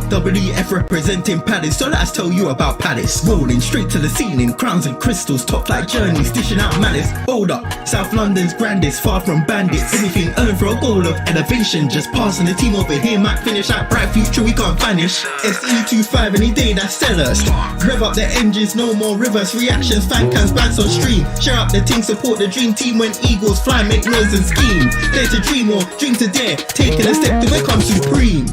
WF representing Palace, so let's tell you about Palace. Rolling straight to the ceiling, crowns and crystals, top like journeys, dishing out malice. Hold up, South London's grandest, far from bandits. Anything earned for a goal of elevation, just passing the team over here might finish out. Bright future, we can't vanish. SE25 any day, that's sellers. Rev up the engines, no more reverse reactions. Fan cams, bands on stream. Share up the team, support the dream team when Eagles fly, make noise and scheme. Dare to dream or dream to dare, taking a step to become supreme.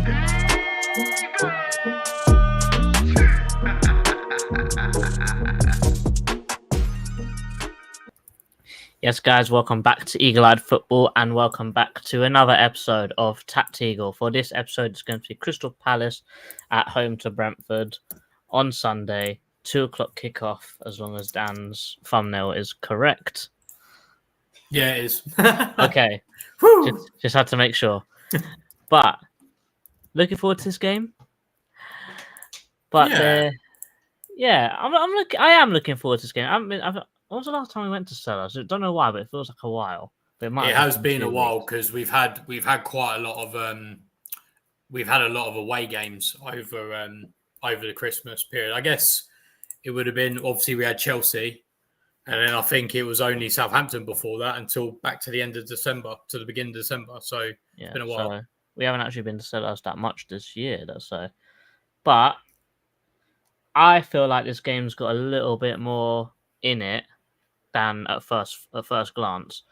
Yes, guys, welcome back to Eagle-Eyed Football and welcome back to another episode of TACT-EAGLE. For this episode, it's going to be Crystal Palace at home to Brentford on Sunday, 2 o'clock kickoff, as long as Dan's thumbnail is correct. Yeah, it is. Okay, just had to make sure. But looking forward to this game. But I am looking forward to this game. When was the last time we went to Sellers? I don't know why, but it feels like a while. But it has been a while because we've had quite a lot of away games over the Christmas period. I guess it would have been, obviously we had Chelsea, and then I think it was only Southampton before that until back to the end of December, to the beginning of December. So it's been a while. So we haven't actually been to Sellers that much this year, but I feel like this game's got a little bit more in it than at first glance.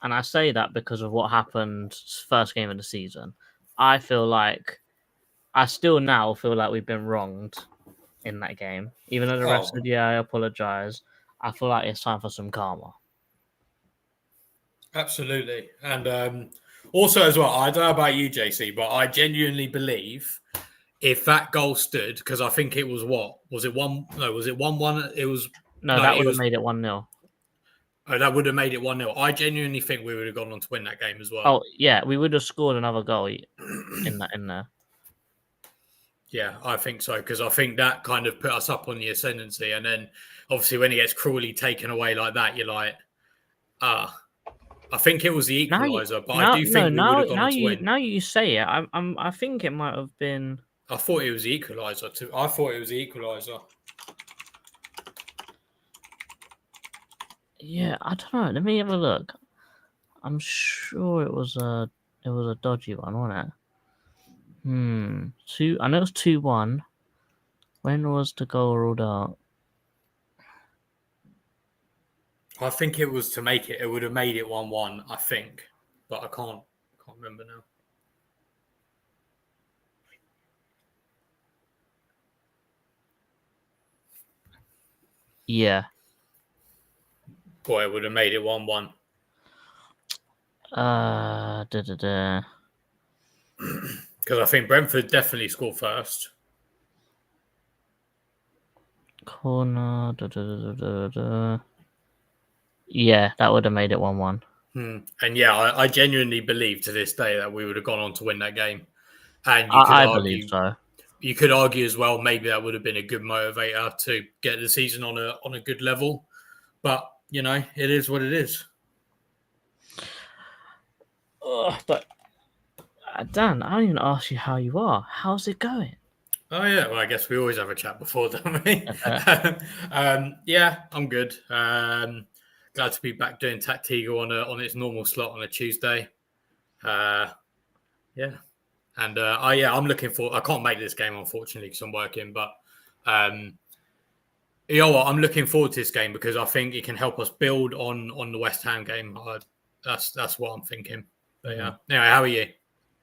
And I say that because of what happened first game of the season. I still now feel like we've been wronged in that game. Even though the rest of the year I apologise, I feel like it's time for some karma. Absolutely. And also as well, I don't know about you, JC, but I genuinely believe if that goal stood, because I think it was was it 1-1? It was... that would have made it 1-0. Oh, that would have made it 1-0. I genuinely think we would have gone on to win that game as well. Oh, yeah, we would have scored another goal in there. Yeah, I think so, because I think that kind of put us up on the ascendancy. And then, obviously, when it gets cruelly taken away like that, you're like, I think it was the equaliser, but I do think we would have gone on to win. Now you say it, I think it might have been... I thought it was the equaliser too. I thought it was the equaliser. Yeah, I don't know. Let me have a look. I'm sure it was a dodgy one, wasn't it? I know it was 2-1. When was the goal ruled out? I think it was to make it. It would have made it 1-1, I think, but I can't remember now. Yeah. Boy, it would have made it 1-1. Because I think Brentford definitely scored first. Corner. Yeah, that would have made it 1-1. And yeah, I genuinely believe to this day that we would have gone on to win that game. And I believe so. You could argue as well, maybe that would have been a good motivator to get the season on a good level. But, you know, it is what it is. But, Dan, I don't even ask you how you are. How's it going? Oh, yeah. Well, I guess we always have a chat before, don't we? Yeah, I'm good. Glad to be back doing TACT-EAGLE on its normal slot on a Tuesday. Yeah. And I'm looking for... I can't make this game, unfortunately, because I'm working. But you know what? I'm looking forward to this game because I think it can help us build on the West Ham game. That's what I'm thinking. But yeah. Anyway, how are you?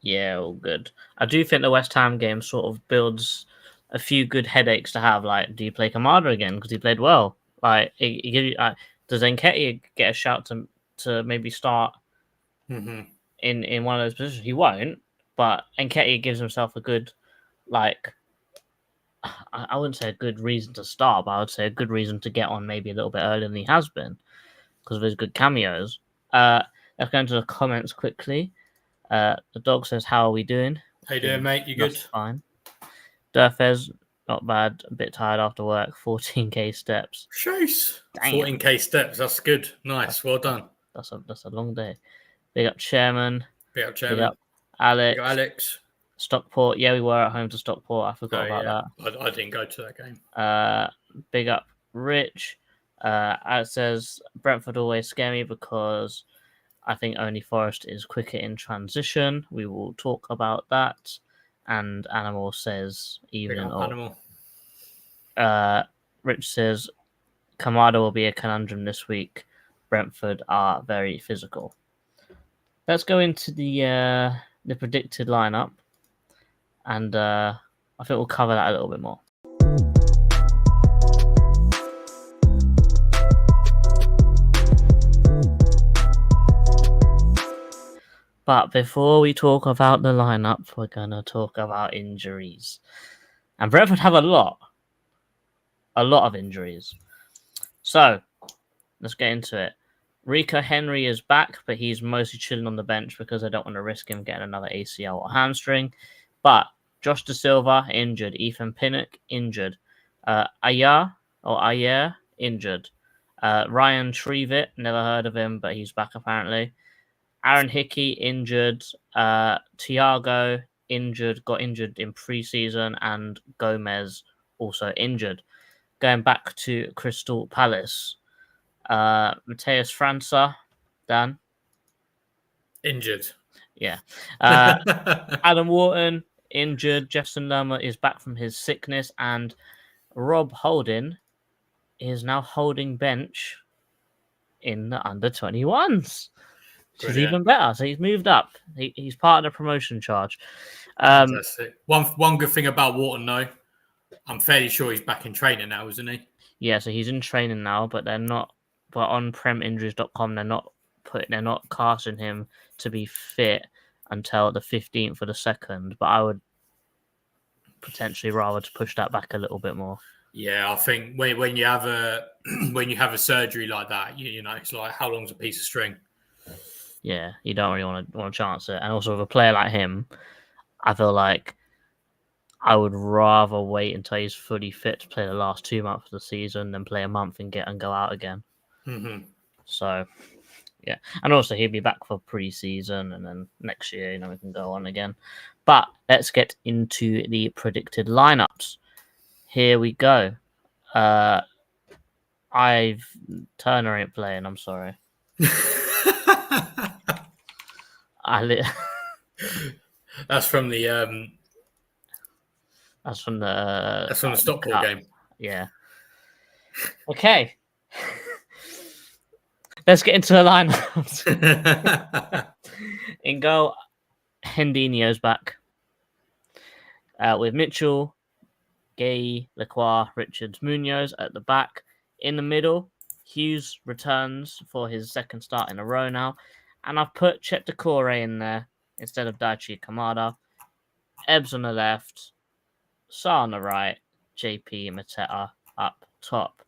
Yeah, all good. I do think the West Ham game sort of builds a few good headaches to have. Like, do you play Kamada again? Because he played well. Like, does Nketiah get a shout to maybe start in one of those positions? He won't. But Nketiah gives himself a good, like, I wouldn't say a good reason to start, but I would say a good reason to get on maybe a little bit earlier than he has been because of his good cameos. Let's go into the comments quickly. The dog says, "How are we doing?" How you doing, mate? You good? Fine. Durfez, not bad. A bit tired after work. 14k steps. Jeez. 14k steps. That's good. Nice. Well done. That's a long day. Big up, Chairman. Big up, Chairman. Big up, Alex. Big up, Alex. Stockport, yeah, we were at home to Stockport. I forgot about that. I didn't go to that game. Big up, Rich. It says Brentford always scare me because I think only Forest is quicker in transition. We will talk about that. And Animal says evening. Animal. Rich says Kamada will be a conundrum this week. Brentford are very physical. Let's go into the predicted lineup, and I think we'll cover that a little bit more. But before we talk about the lineup, we're going to talk about injuries. And Brentford have a lot of injuries. So, let's get into it. Rico Henry is back, but he's mostly chilling on the bench because I don't want to risk him getting another ACL or hamstring. But Josh Da Silva, injured. Ethan Pinnock, injured. Ayer, injured. Ryan Trevitt, never heard of him, but he's back apparently. Aaron Hickey, injured. Thiago, injured. Got injured in pre-season. And Gomez, also injured. Going back to Crystal Palace. Mateus França, Dan? Injured. Yeah. Adam Wharton, injured. Jefferson Lerma is back from his sickness. And Rob Holding is now holding bench in the under-21s. Which is even better. So he's moved up. He's part of the promotion charge. One good thing about Wharton, though, I'm fairly sure he's back in training now, isn't he? Yeah, so he's in training now, but they're not. But on preminjuries.com, they're not casting him to be fit until the 15th for the 2nd. But I would potentially rather to push that back a little bit more. Yeah, I think when you have a surgery like that, you know, it's like how long's a piece of string. Yeah, you don't really want to chance it. And also with a player like him, I feel like I would rather wait until he's fully fit to play the last 2 months of the season than play a month and go out again. Mm-hmm. So, yeah. And also he'll be back for pre-season and then next year, you know, we can go on again. But let's get into the predicted lineups. Here we go. Turner ain't playing, I'm sorry. That's from the Stockport game. Yeah. Okay. Let's get into the lineups. In goal, Hendinho's back. With Mitchell, Gay, Lacroix, Richards, Munoz at the back. In the middle, Hughes returns for his second start in a row now. And I've put Chet Decore in there instead of Daichi Kamada. Ebbs on the left. Sa on the right. JP Mateta up top.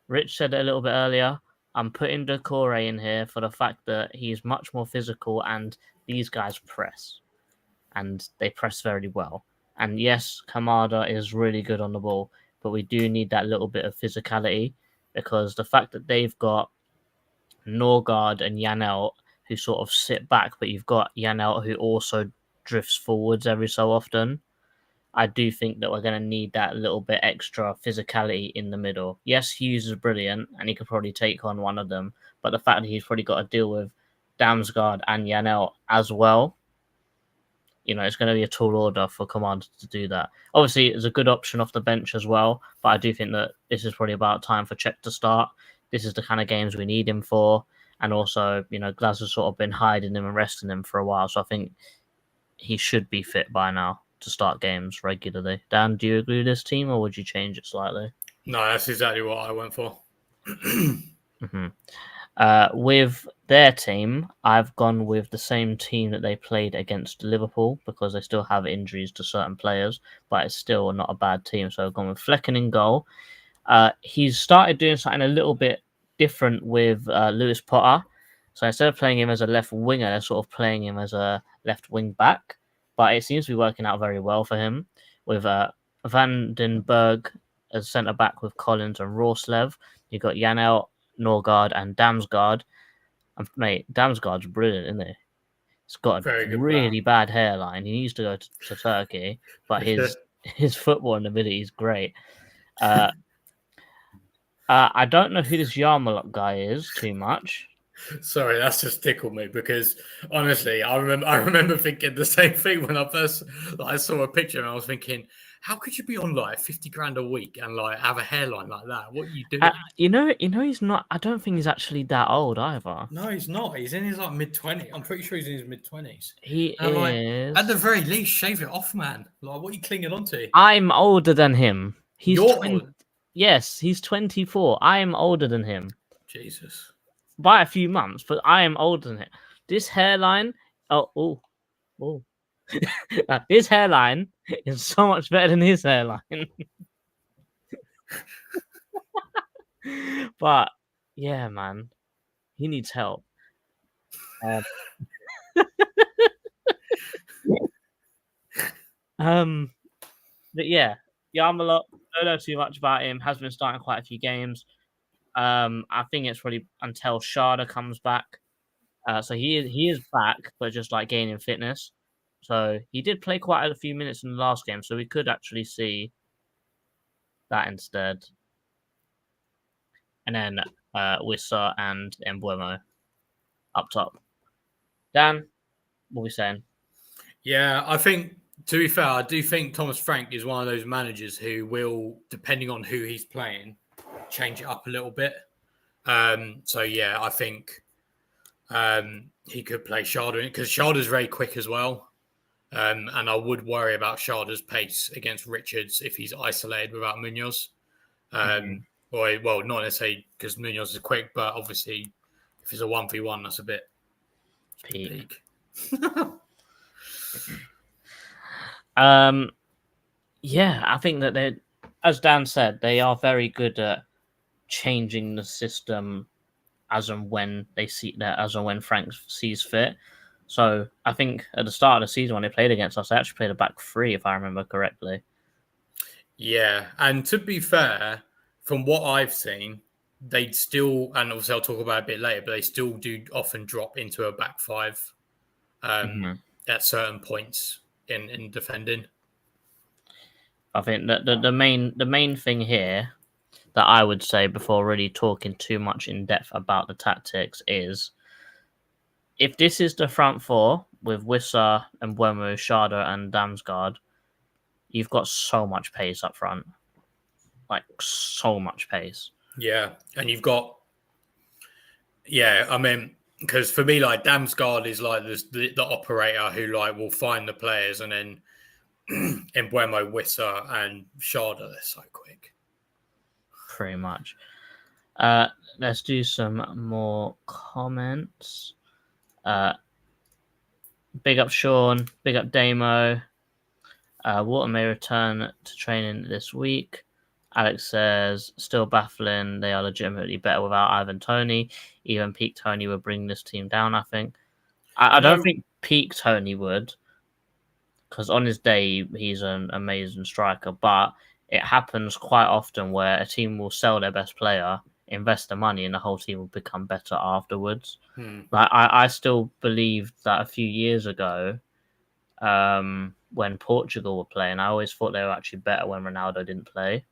Rich said it a little bit earlier. I'm putting Decore in here for the fact that he's much more physical and these guys press. And they press very well. And yes, Kamada is really good on the ball, but we do need that little bit of physicality because the fact that they've got Norgard and Janelt who sort of sit back, but you've got Janelt who also drifts forwards every so often. I do think that we're going to need that little bit extra physicality in the middle. Yes, Hughes is brilliant, and he could probably take on one of them, but the fact that he's probably got to deal with Damsgaard and Janelt as well, you know, it's going to be a tall order for Commander to do that. Obviously, it's a good option off the bench as well, but I do think that this is probably about time for Czech to start. This is the kind of games we need him for. And also, you know, Glas has sort of been hiding him and resting him for a while. So I think he should be fit by now to start games regularly. Dan, do you agree with this team or would you change it slightly? No, that's exactly what I went for. Mm-hmm. With their team, I've gone with the same team that they played against Liverpool because they still have injuries to certain players, but it's still not a bad team. So I've gone with Flecken in goal. He's started doing something a little bit different with Lewis Potter. So instead of playing him as a left winger, they're sort of playing him as a left wing back. But it seems to be working out very well for him with Van den Berg as centre back with Collins and Rorslev. You've got Janelt, Norgard and Damsgaard. Mate, Damsgaard's brilliant, isn't he? He's got a Very good really bad hairline. He needs to go to Turkey, but his footballing ability is great. I don't know who this Yarmouk guy is too much. Sorry, that's just tickled me because honestly, I remember thinking the same thing when I first I saw a picture and I was thinking, how could you be on like 50 grand a week and like have a hairline like that? What are you doing? You know, he's not. I don't think he's actually that old either. No, he's not. He's in his like mid-20s. I'm pretty sure he's in his mid-20s. He and, like, is. at the very least, shave it off, man. Like, what are you clinging on to? I'm older than him. He's You're 20. old. Yes, he's 24. I am older than him Jesus. by a few months, but I am older than him. This hairline. Oh. His hairline is so much better than his hairline. But yeah, man, he needs help. But yeah, Yarmouk, don't know too much about him. Has been starting quite a few games. I think it's really until Sharda comes back. So he is back, but just like gaining fitness. So he did play quite a few minutes in the last game, so we could actually see that instead. And then Wissa and Mbuemo up top. Dan, what are we saying? Yeah, I think, to be fair, I do think Thomas Frank is one of those managers who will, depending on who he's playing, change it up a little bit. So yeah, I think he could play Sharda because Sharda's very quick as well. And I would worry about Sharda's pace against Richards if he's isolated without Munoz. Or, well, not necessarily because Munoz is quick, but obviously if it's a 1v1, that's a bit peak. Yeah, I think that they, as Dan said, they are very good at changing the system as and when they see that, as and when Frank sees fit. So I think at the start of the season when they played against us, they actually played a back three, if I remember correctly. Yeah, and to be fair, from what I've seen, they'd still, and obviously I'll talk about it a bit later, but they still do often drop into a back five at certain points in defending. I think that the main thing here that I would say before really talking too much in depth about the tactics is if this is the front four with Wissa and Mbuemo, Sharda and Damsgaard, you've got so much pace up front. Like, so much pace. Yeah, and you've got... Yeah, I mean, because for me, like, Damsgaard is like the operator who like will find the players, and then Mbuemo, Wissa and Sharda, they're so quick. Pretty much. Let's do some more comments. Big up Sean, big up Damo. Water may return to training this week. Alex says, still baffling. They are legitimately better without Ivan Toney. Even peak Toney would bring this team down, I think. I don't think peak Toney would, because on his day, he's an amazing striker. But it happens quite often where a team will sell their best player, invest the money, and the whole team will become better afterwards. Like I still believe that a few years ago, when Portugal were playing, I always thought they were actually better when Ronaldo didn't play.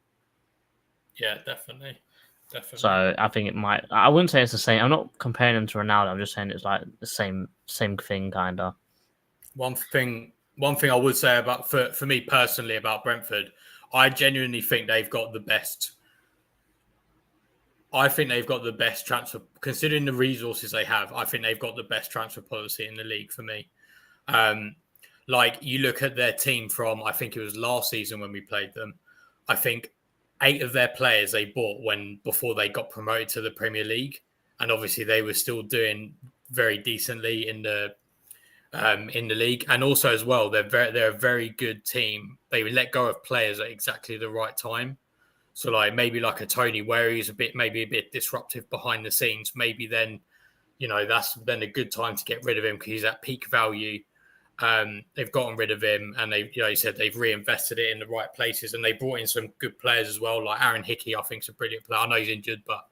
Yeah, definitely. So I think it might. I wouldn't say it's the same. I'm not comparing them to Ronaldo. I'm just saying it's like the same thing, kind of. One thing I would say about for me personally about Brentford, I genuinely think they've got the best. I think they've got the best transfer, considering the resources they have. I think they've got the best transfer policy in the league for me. Like you look at their team from, I think it was last season when we played them. I think 8 of their players they bought before they got promoted to the Premier League, and obviously they were still doing very decently in the league. And also as well, they're a very good team. They let go of players at exactly the right time. So like maybe like a Toney where he's maybe a bit disruptive behind the scenes. Maybe then, that's then a good time to get rid of him because he's at peak value. They've gotten rid of him, and you said they've reinvested it in the right places, and they brought in some good players as well. Like Aaron Hickey, I think is a brilliant player. I know he's injured, but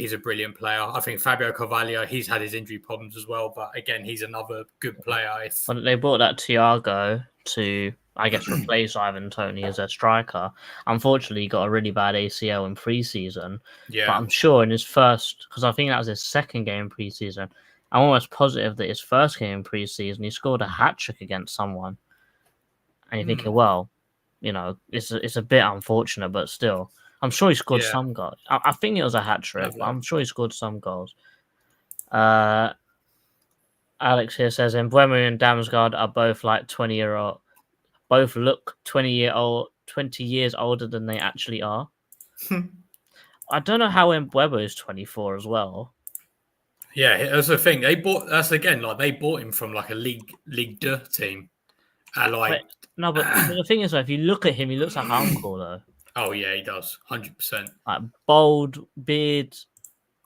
he's a brilliant player. I think Fabio Carvalho, he's had his injury problems as well, but again, he's another good player. Well, they brought that TACT-EAGLE to, I guess, replace Ivan Toney as a striker. Unfortunately, he got a really bad ACL in pre-season. Yeah. But I'm sure in his first, because I think that was his second game in pre-season, I'm almost positive that his first game in pre-season, he scored a hat-trick against someone. And you're thinking, well, you know, it's a bit unfortunate, but still. I'm sure he scored some goals. I think it was a hat-trick, but I'm sure he scored some goals. Alex here says, Mbeumo and Damsgaard are both like 20-year-old. Both look 20 years older than they actually are. I don't know how Mbeumo is 24 as well. Yeah, that's the thing. They bought him from like a League Deux team. But the thing is, though, if you look at him, he looks like an uncle, though. Oh yeah, he does, 100%. Like bald beard,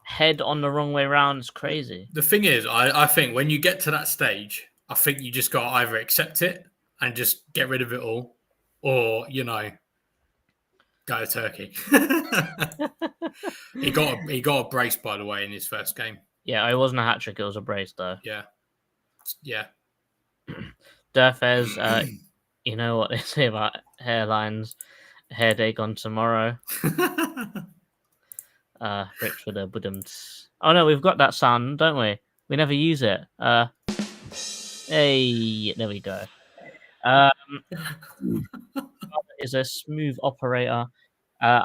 head on the wrong way around. It's crazy. The thing is, I think when you get to that stage, I think you just got to either accept it and just get rid of it all, or go to Turkey. He got a brace, by the way, in his first game. Yeah, it wasn't a hat trick; it was a brace, though. Yeah. Durfez, you know what they say about hairlines? Hair day gone tomorrow. Brentford budums. Oh no, we've got that sound, don't we? We never use it. Hey, there we go. Is a smooth operator. I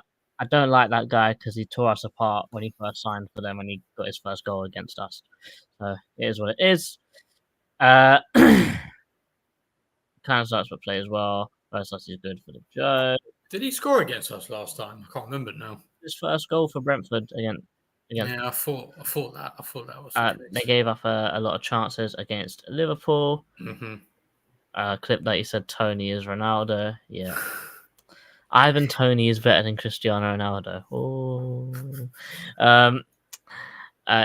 don't like that guy because he tore us apart when he first signed for them when he got his first goal against us. So it is what it is. Kind of starts but play as well. First is good for the Joe. Did he score against us last time? I can't remember now. His first goal for Brentford against. Yeah, I thought that was. They gave up a lot of chances against Liverpool. Clip that he said Tony is Ronaldo. Yeah. Ivan Toney is better than Cristiano Ronaldo.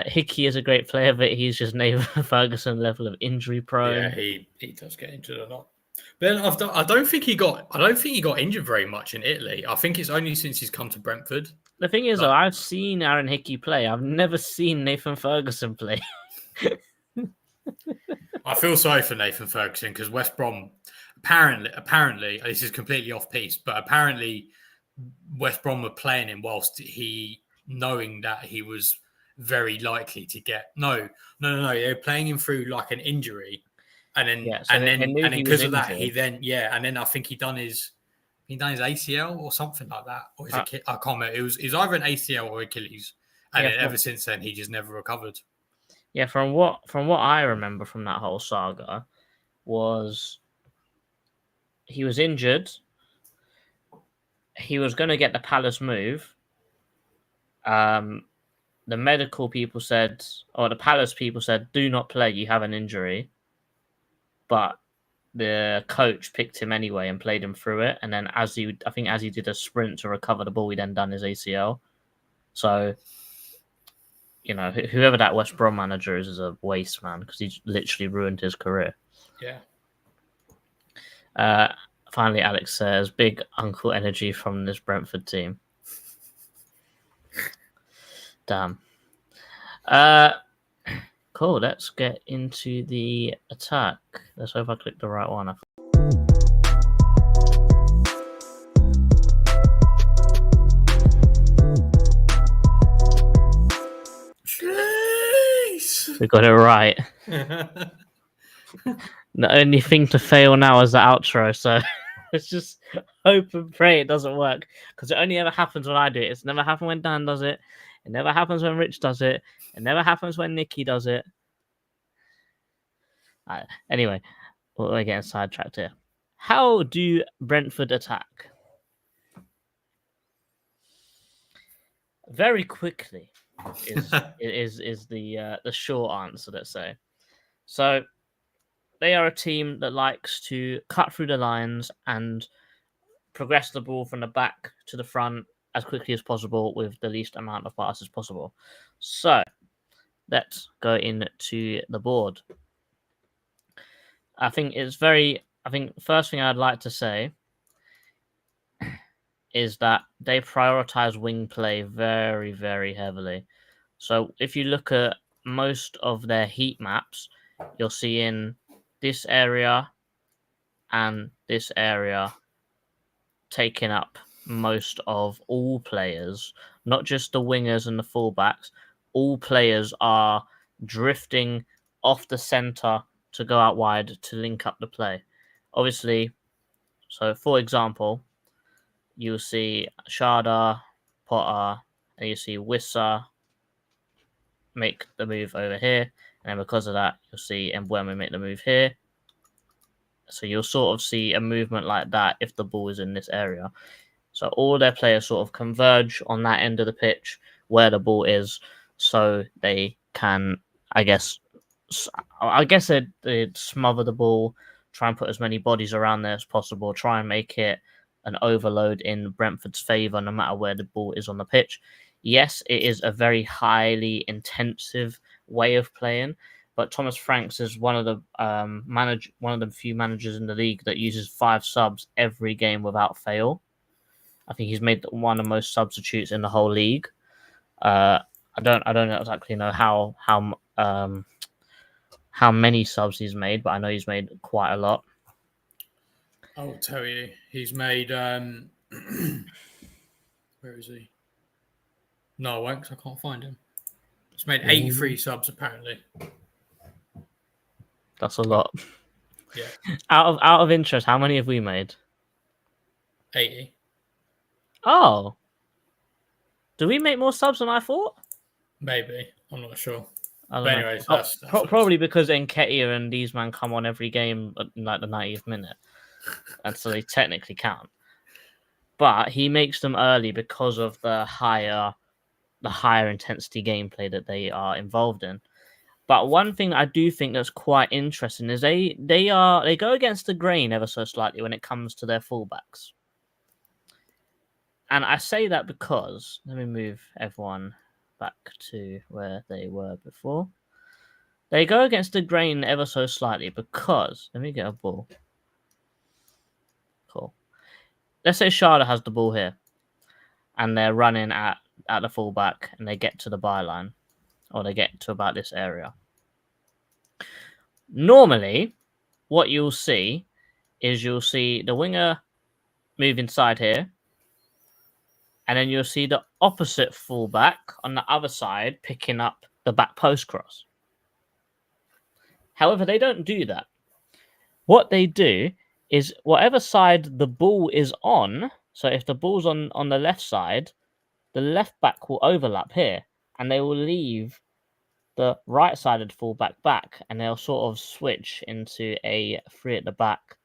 Hickey is a great player, but he's just Nathan Ferguson level of injury prone. Yeah, he does get injured a lot. But I don't think he got injured very much in Italy. I think it's only since he's come to Brentford. The thing is, though, I've seen Aaron Hickey play. I've never seen Nathan Ferguson play. I feel sorry for Nathan Ferguson because West Brom apparently this is completely off piece, but apparently West Brom were playing him whilst he knowing that he was very likely to get no. They're playing him through like an injury, and then because of that and then I think he done his ACL or something like that, or his I can't remember. It was either an ACL or Achilles, and then ever since then he just never recovered. Yeah, from what I remember from that whole saga was he was injured. He was going to get the Palace move. The medical people said, or the Palace people said, do not play, you have an injury. But the coach picked him anyway and played him through it. And then as he did a sprint to recover the ball, he then done his ACL. So, whoever that West Brom manager is a waste, man, because he's literally ruined his career. Yeah. Finally, Alex says, big uncle energy from this Brentford team. Damn. Cool, let's get into the attack. Let's hope I clicked the right one. Jeez. We got it right. The only thing to fail now is the outro, so let's just hope and pray it doesn't work. Because it only ever happens when I do it. It's never happened when Dan does it. It never happens when Rich does it. It never happens when Nikki does it. Anyway, we're getting sidetracked here. How do Brentford attack? Very quickly is the short answer, let's say. So they are a team that likes to cut through the lines and progress the ball from the back to the front as quickly as possible with the least amount of passes possible. So let's go into the board. I think first thing I'd like to say is that they prioritize wing play very, very heavily. So if you look at most of their heat maps, you're seeing this area and this area taking up most of all players, not just the wingers and the fullbacks. All players are drifting off the centre to go out wide to link up the play. Obviously, so for example, you'll see Sharda, Potter, and you see Wissa make the move over here. And because of that, you'll see Mbeumo make the move here. So you'll sort of see a movement like that if the ball is in this area. So all their players sort of converge on that end of the pitch where the ball is, so they can, I guess they'd smother the ball, try and put as many bodies around there as possible, try and make it an overload in Brentford's favour no matter where the ball is on the pitch. Yes, it is a very highly intensive way of playing, but Thomas Franks is one of the few managers in the league that uses 5 subs every game without fail. I think he's made one of the most substitutes in the whole league. I don't exactly know how many subs he's made, but I know he's made quite a lot. I'll tell you, he's made. Where is he? No, I won't, because I can't find him. He's made 83 subs apparently. That's a lot. Yeah. Out of interest, how many have we made? 80. Oh. Do we make more subs than I thought? Maybe. I'm not sure. But anyways, that's probably because Nketiah and these men come on every game at like the 90th minute. And so they technically count. But he makes them early because of the higher intensity gameplay that they are involved in. But one thing I do think that's quite interesting is they go against the grain ever so slightly when it comes to their fullbacks. And I say that because, let me move everyone back to where they were before. They go against the grain ever so slightly because, let me get a ball. Cool. Let's say Sharda has the ball here and they're running at the fullback and they get to the byline or they get to about this area. Normally, what you'll see is you'll see the winger move inside here. And then you'll see the opposite fullback on the other side picking up the back post cross. However, they don't do that. What they do is whatever side the ball is on, so if the ball's on the left side, the left back will overlap here and they will leave the right-sided fullback back and they'll sort of switch into a 3 at the back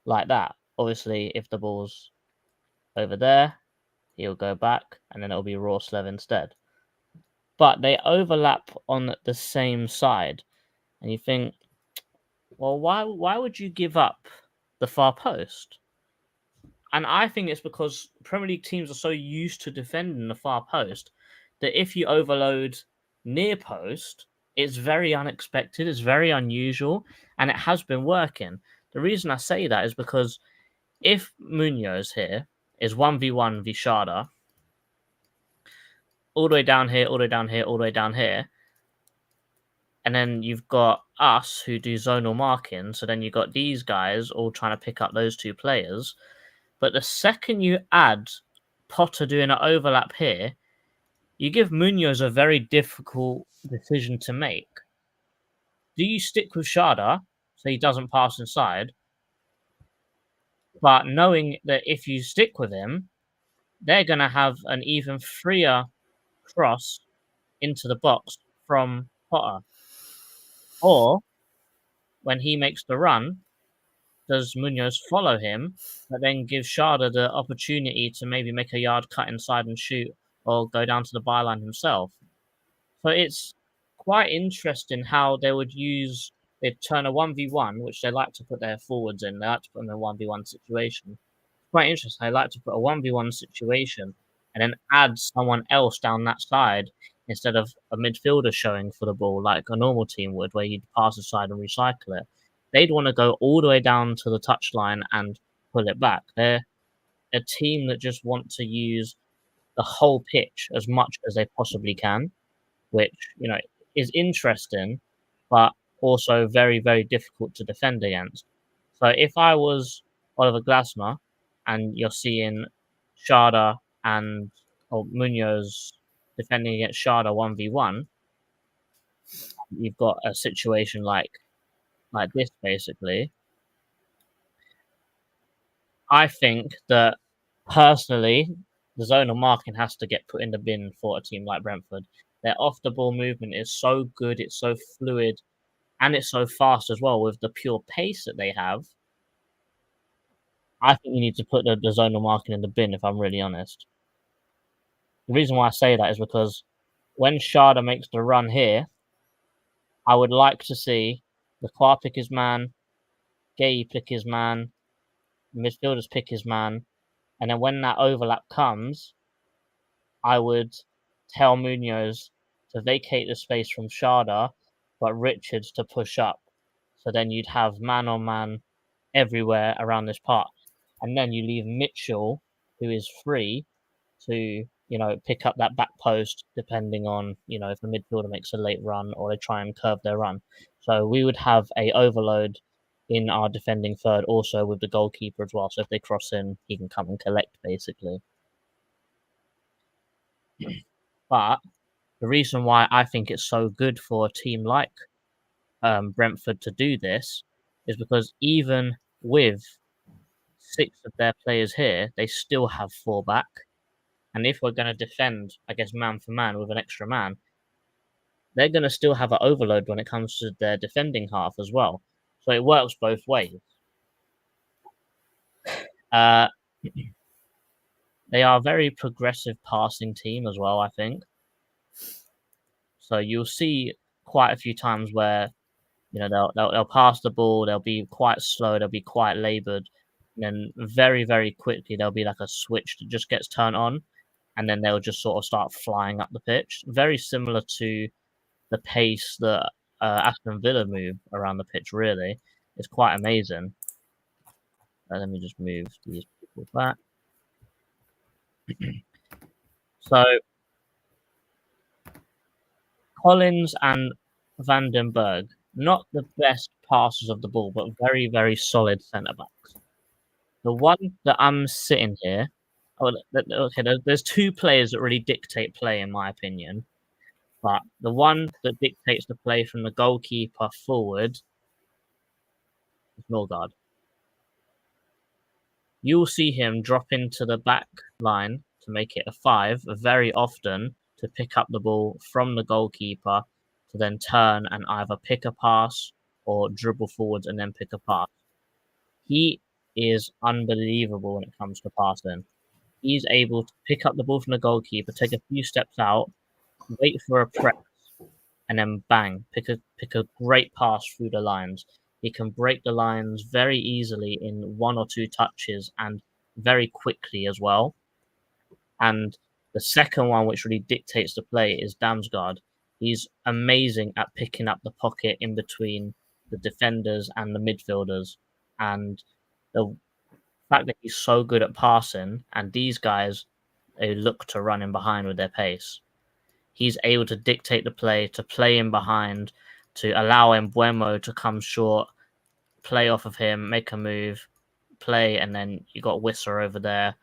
like that. Obviously, if the ball's over there, he'll go back, and then it'll be Rorslev instead. But they overlap on the same side. And you think, well, why would you give up the far post? And I think it's because Premier League teams are so used to defending the far post that if you overload near post, it's very unexpected, it's very unusual, and it has been working. The reason I say that is because if Munoz here is 1v1 v Sharda, all the way down here, all the way down here, all the way down here. And then you've got us who do zonal marking. So then you've got these guys all trying to pick up those 2 players. But the second you add Potter doing an overlap here, you give Munoz a very difficult decision to make. Do you stick with Sharda so he doesn't pass inside? But knowing that if you stick with him, they're going to have an even freer cross into the box from Potter. Or, when he makes the run, does Munoz follow him, but then give Sharda the opportunity to maybe make a yard cut inside and shoot, or go down to the byline himself? So it's quite interesting how they would they'd turn a 1v1, which they like to put their forwards in, they like to put them in a 1v1 situation. Quite interesting. They like to put a 1v1 situation and then add someone else down that side instead of a midfielder showing for the ball like a normal team would, where you'd pass aside and recycle it. They'd want to go all the way down to the touchline and pull it back. They're a team that just want to use the whole pitch as much as they possibly can, which, is interesting, but also very, very difficult to defend against. So if I was Oliver Glasner and you're seeing Sharda or Munoz defending against Sharda 1v1, you've got a situation like this, basically. I think that, personally, the zonal marking has to get put in the bin for a team like Brentford. Their off-the-ball movement is so good, it's so fluid, and it's so fast as well with the pure pace that they have. I think you need to put the zonal marking in the bin, if I'm really honest. The reason why I say that is because when Sharda makes the run here, I would like to see the Qua pick his man, Gay pick his man, midfielders pick his man, and then when that overlap comes, I would tell Munoz to vacate the space from Sharda, but Richards to push up. So then you'd have man-on-man everywhere around this part. And then you leave Mitchell, who is free, to, pick up that back post, depending on, if the midfielder makes a late run or they try and curve their run. So we would have a overload in our defending third, also with the goalkeeper as well. So if they cross in, he can come and collect, basically. But the reason why I think it's so good for a team like Brentford to do this is because even with 6 of their players here, they still have 4 back. And if we're going to defend, I guess, man for man with an extra man, they're going to still have an overload when it comes to their defending half as well. So it works both ways. They are a very progressive passing team as well, I think. So you'll see quite a few times where, they'll pass the ball, they'll be quite slow, they'll be quite laboured, and then very, very quickly there'll be like a switch that just gets turned on, and then they'll just sort of start flying up the pitch. Very similar to the pace that Aston Villa move around the pitch, really. It's quite amazing. Let me just move these people back. So, Collins and Vandenberg, not the best passers of the ball, but very, very solid centre-backs. The one that I'm sitting here, there's 2 players that really dictate play, in my opinion. But the one that dictates the play from the goalkeeper forward is Norgard. You'll see him drop into the back line to make it a 5 very often to pick up the ball from the goalkeeper to then turn and either pick a pass or dribble forwards and then pick a pass. He is unbelievable when it comes to passing. He's able to pick up the ball from the goalkeeper, take a few steps out, wait for a press, and then bang, pick a great pass through the lines. He can break the lines very easily in 1 or 2 touches and very quickly as well. And the second one, which really dictates the play, is Damsgaard. He's amazing at picking up the pocket in between the defenders and the midfielders. And the fact that he's so good at passing, and these guys, they look to run in behind with their pace. He's able to dictate the play, to play in behind, to allow Mbeumo to come short, play off of him, make a move, play, and then you got Whistler over there.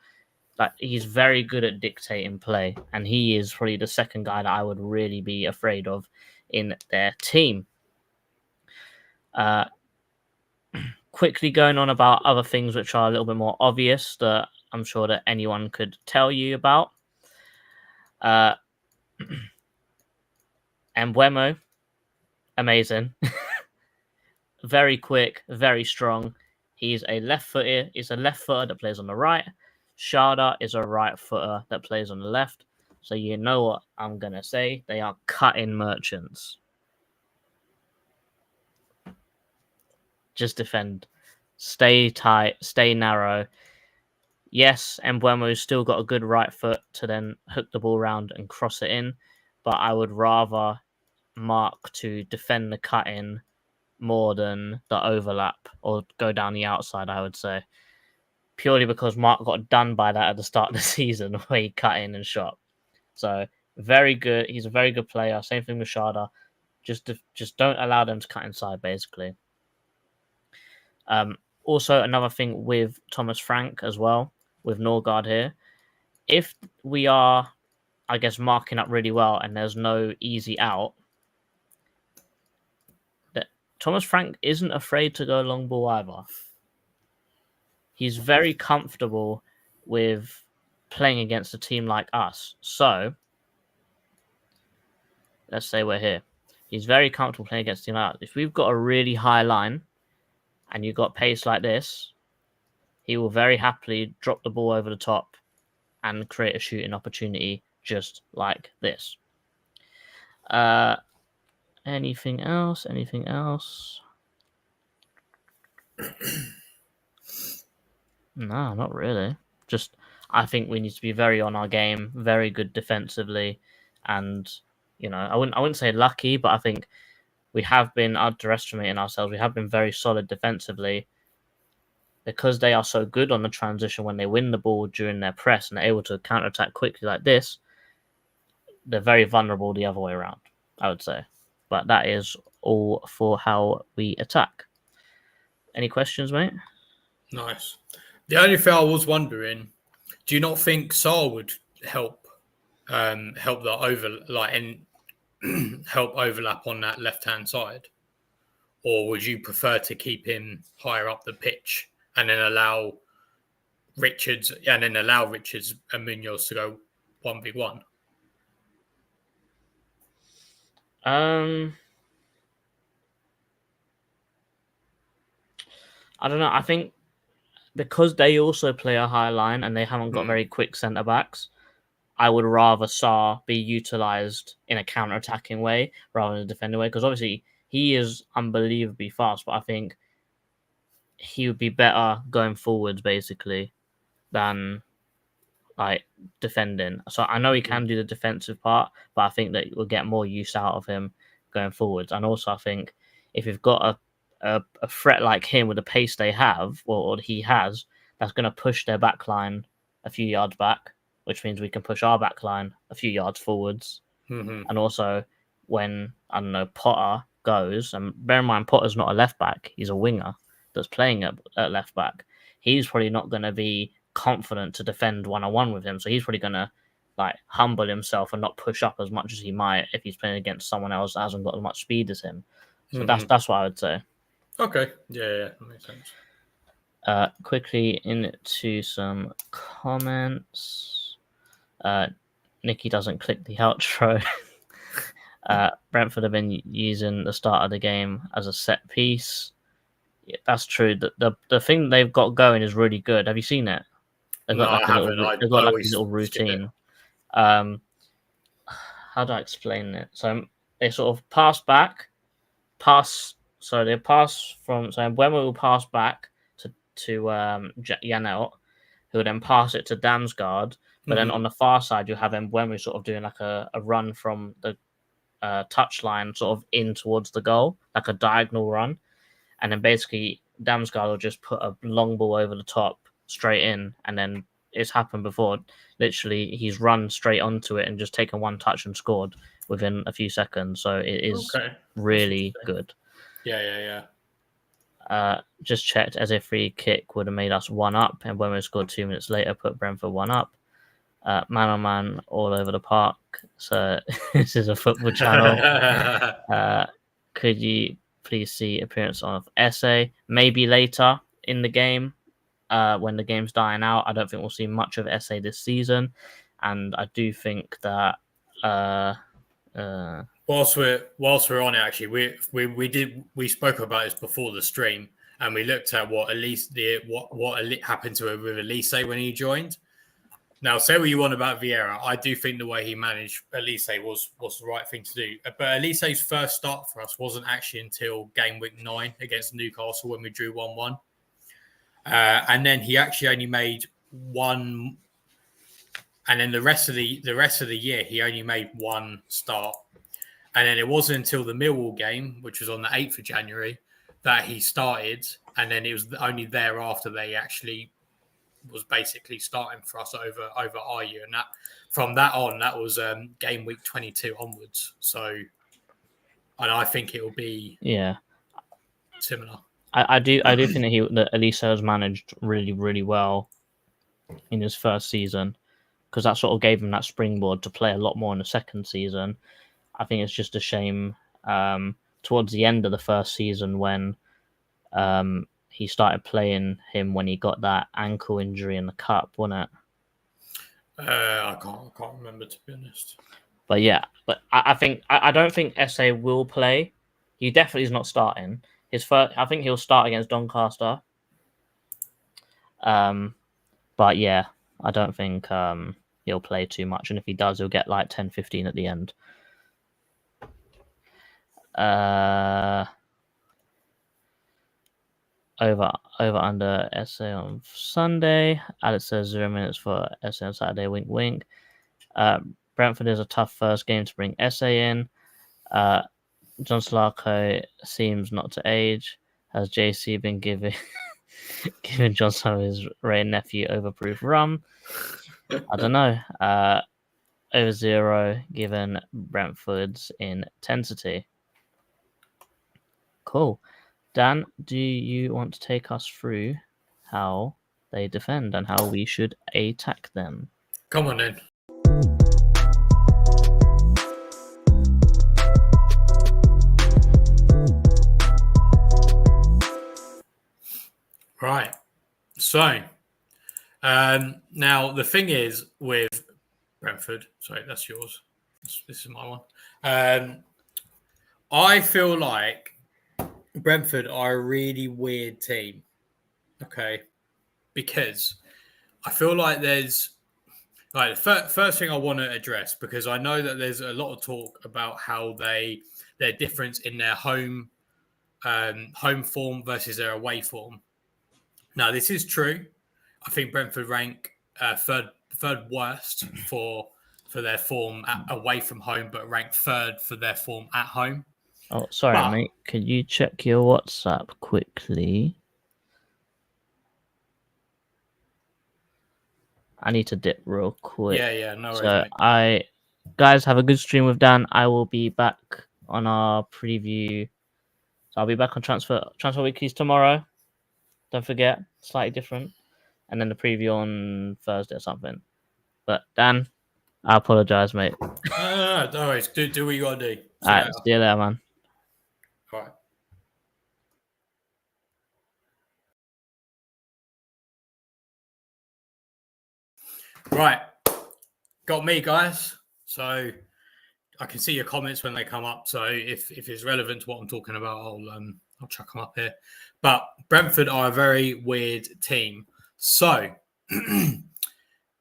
Like, he's very good at dictating play, and he is probably the second guy that I would really be afraid of in their team. Quickly going on about other things which are a little bit more obvious that I'm sure that anyone could tell you about. Mbeumo, amazing. Very quick, very strong. He's a left footer. He's a left footer that plays on the right. Sharda is a right footer that plays on the left. So you know what I'm going to say. They are cut-in merchants. Just defend. Stay tight. Stay narrow. Yes, Mbeumo's still got a good right foot to then hook the ball around and cross it in. But I would rather Mark to defend the cut-in more than the overlap or go down the outside, I would say. Purely because Mark got done by that at the start of the season where he cut in and shot. So Very good. He's a very good player. Same thing with Sharda. Just don't allow them to cut inside, basically. Also, another thing with Thomas Frank as well, with Norgard here. If we are, I guess, marking up really well and there's no easy out, that Thomas Frank isn't afraid to go long ball either. He's very comfortable with playing against a team like us. So, let's say we're here. He's very comfortable playing against a team like us. If we've got a really high line and you've got pace like this, he will very happily drop the ball over the top and create a shooting opportunity just like this. Anything else? Anything else? No, not really. Just, I think we need to be very on our game, very good defensively, and I wouldn't say lucky, but I think we have been underestimating ourselves. We have been very solid defensively because they are so good on the transition when they win the ball during their press and they're able to counterattack quickly like this. They're very vulnerable the other way around, I would say. But that is all for how we attack. Any questions, mate? Nice. The only thing I was wondering, do you not think Saar would help help overlap on that left-hand side? Or would you prefer to keep him higher up the pitch and then allow Richards and Munoz to go 1v1? I don't know. I think because they also play a high line and they haven't got very quick centre backs, I would rather Saar be utilised in a counter-attacking way rather than a defending way. Because obviously he is unbelievably fast, but I think he would be better going forwards basically than like defending. So I know he can do the defensive part, but I think that we'll get more use out of him going forwards. And also I think if you've got a threat like him with the pace they have, or he has, that's going to push their back line a few yards back, which means we can push our back line a few yards forwards. Mm-hmm. And also when, I don't know, Potter goes, and bear in mind Potter's not a left back, he's a winger that's playing at left back. He's probably not going to be confident to defend one-on-one with him, so he's probably going to like humble himself and not push up as much as he might if he's playing against someone else that hasn't got as much speed as him. So that's what I would say. Okay, yeah, that makes sense. Quickly into some comments. Nikki doesn't click the outro. Brentford have been using the start of the game as a set piece. Yeah, that's true. The thing they've got going is really good. Have you seen it? They've got they've got a little routine. How do I explain it? So they sort of pass. So they pass from. So when we will pass back to Janelt, who will then pass it to Damsgaard. But then on the far side, you have Mbeumo sort of doing like a run from the touchline sort of in towards the goal, like a diagonal run. And then basically Damsgaard will just put a long ball over the top straight in. And then it's happened before. Literally, he's run straight onto it and just taken one touch and scored within a few seconds. So it is really good. Yeah. Just checked as a free kick would have made us 1-up. And when we scored 2 minutes later, put Brentford 1-up. Man on man all over the park. So this is a football channel. Could you please see appearance of Essay? Maybe later in the game when the game's dying out. I don't think we'll see much of Essay this season. And I do think that whilst we're on it, actually, we spoke about this before the stream, and we looked at what happened to him with Elise when he joined. Now, say what you want about Vieira, I do think the way he managed Elise was the right thing to do. But Elise's first start for us wasn't actually until game week 9 against Newcastle when we drew 1-1, and then he actually only made one. And then the rest of the year, he only made one start. And then it wasn't until the Millwall game, which was on the 8th of January, that he started. And then it was only thereafter they actually was basically starting for us over RU, and that from that on, that was game week 22 onwards. So, and I think it will be similar. I do think that Elisa has managed really, really well in his first season, because that sort of gave him that springboard to play a lot more in the second season. I think it's just a shame towards the end of the first season when he started playing him when he got that ankle injury in the cup, wasn't it? I can't remember, to be honest. But yeah, but I don't think SA will play. He definitely is not starting. I think he'll start against Doncaster. But yeah, I don't think he'll play too much, and if he does, he'll get like 10-15 at the end. Over under SA on Sunday. Alex says 0 minutes for SA on Saturday. Wink, wink. Brentford is a tough first game to bring SA in. John Slarko seems not to age. Has JC been giving John some of his Ray nephew overproof rum? I don't know. Over 0 given Brentford's intensity. Cool. Dan, do you want to take us through how they defend and how we should attack them? Come on then. Right. So, now the thing is with Brentford, sorry, that's yours. This is my one. I feel like Brentford are a really weird team. Okay. Because I feel like there's the first thing I want to address, because I know that there's a lot of talk about how their difference in their home form versus their away form. Now, this is true. I think Brentford rank third worst for their form away from home, but rank third for their form at home. Oh, sorry, mate. Could you check your WhatsApp quickly? I need to dip real quick. Yeah, no worries. So guys, have a good stream with Dan. I will be back on our preview. So I'll be back on transfer weeklies tomorrow. Don't forget, slightly different. And then the preview on Thursday or something. But Dan, I apologize, mate. No worries. Do what you gotta do. All right, see you later, man. All right. Right. Got me, guys. So I can see your comments when they come up. So if it's relevant to what I'm talking about, I'll chuck them up here. But Brentford are a very weird team. So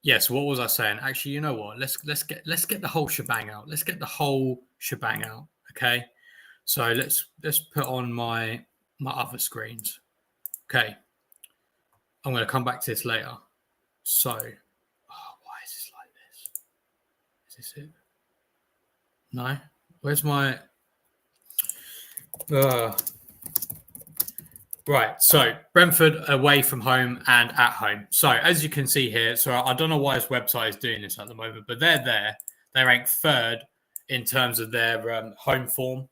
yes, what was I saying? Actually, you know what? Let's get the whole shebang out. Let's get the whole shebang out. Okay. So let's put on my other screens. Okay. I'm going to come back to this later. So, why is this like this? Is this it? No. Where's my? Right. So Brentford away from home and at home. So as you can see here, so I don't know why this website is doing this at the moment, but they're there. They rank third in terms of their home form,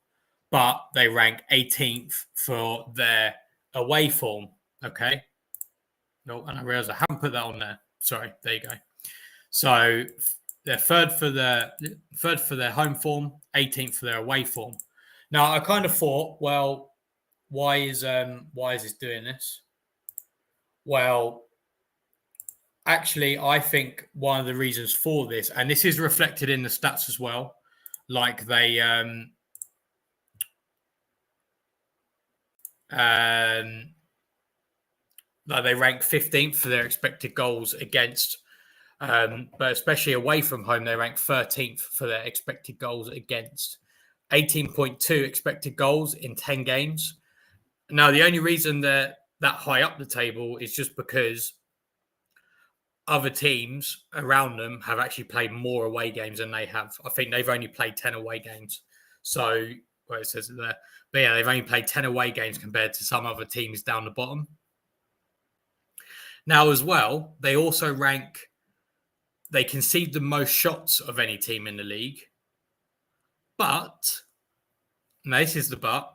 but they rank 18th for their away form. Okay. No, and I realize I haven't put that on there. Sorry. There you go. So they're third for their home form, 18th for their away form. Now I kind of thought, well, why is this doing this? Well, actually, I think one of the reasons for this, and this is reflected in the stats as well, like they rank 15th for their expected goals against, but especially away from home, they rank 13th for their expected goals against. 18.2 expected goals in 10 games. Now, the only reason they're that high up the table is just because other teams around them have actually played more away games than they have. I think they've only played 10 away games. So, well, it says it there. But yeah, they've only played 10 away games compared to some other teams down the bottom. Now, as well, they also they concede the most shots of any team in the league. But, now this is the but,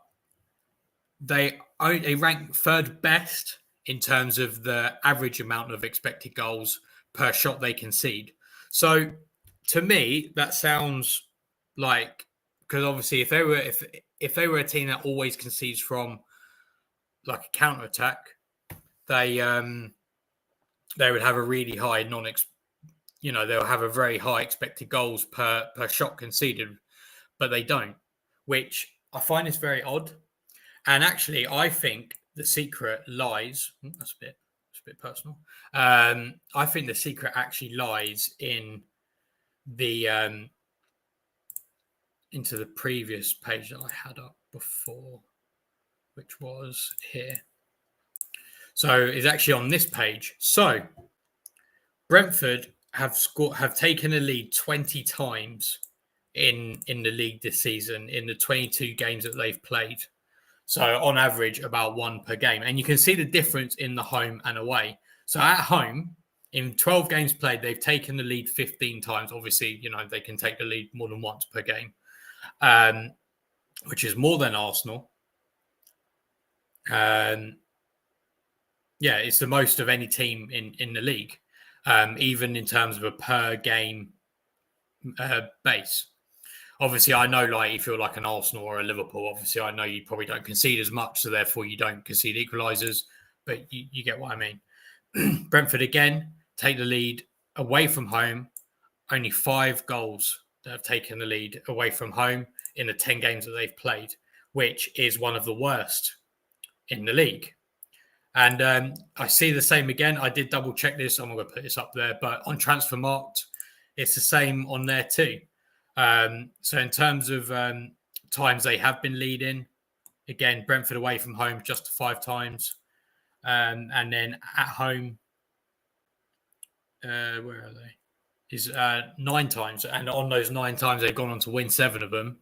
they rank third best in terms of the average amount of expected goals per shot they concede. So, to me, that sounds like, because obviously if they were a team that always concedes from like a counter attack, they would have a really high they'll have a very high expected goals per shot conceded, but they don't, which I find is very odd. And actually, I think the secret lies. That's a bit personal. I think the secret actually lies in the into the previous page that I had up before, which was here. So it's actually on this page. So Brentford have taken a lead 20 times in the league this season in the 22 games that they've played. So on average, about one per game. And you can see the difference in the home and away. So at home, in 12 games played, they've taken the lead 15 times. Obviously, they can take the lead more than once per game, which is more than Arsenal. It's the most of any team in the league, even in terms of a per game base. Obviously, I know, like, if you're like an Arsenal or a Liverpool, obviously, I know you probably don't concede as much, so therefore you don't concede equalisers, but you get what I mean. Brentford, again, take the lead away from home. Only 5 goals that have taken the lead away from home in the 10 games that they've played, which is one of the worst in the league. And I see the same again. I did double check this. I'm not going to put this up there, but on Transfermarkt, it's the same on there too. So in terms of times they have been leading, again, Brentford away from home just 5 times. And then at home, where are they? Is 9 times. And on those 9 times, they've gone on to win 7 of them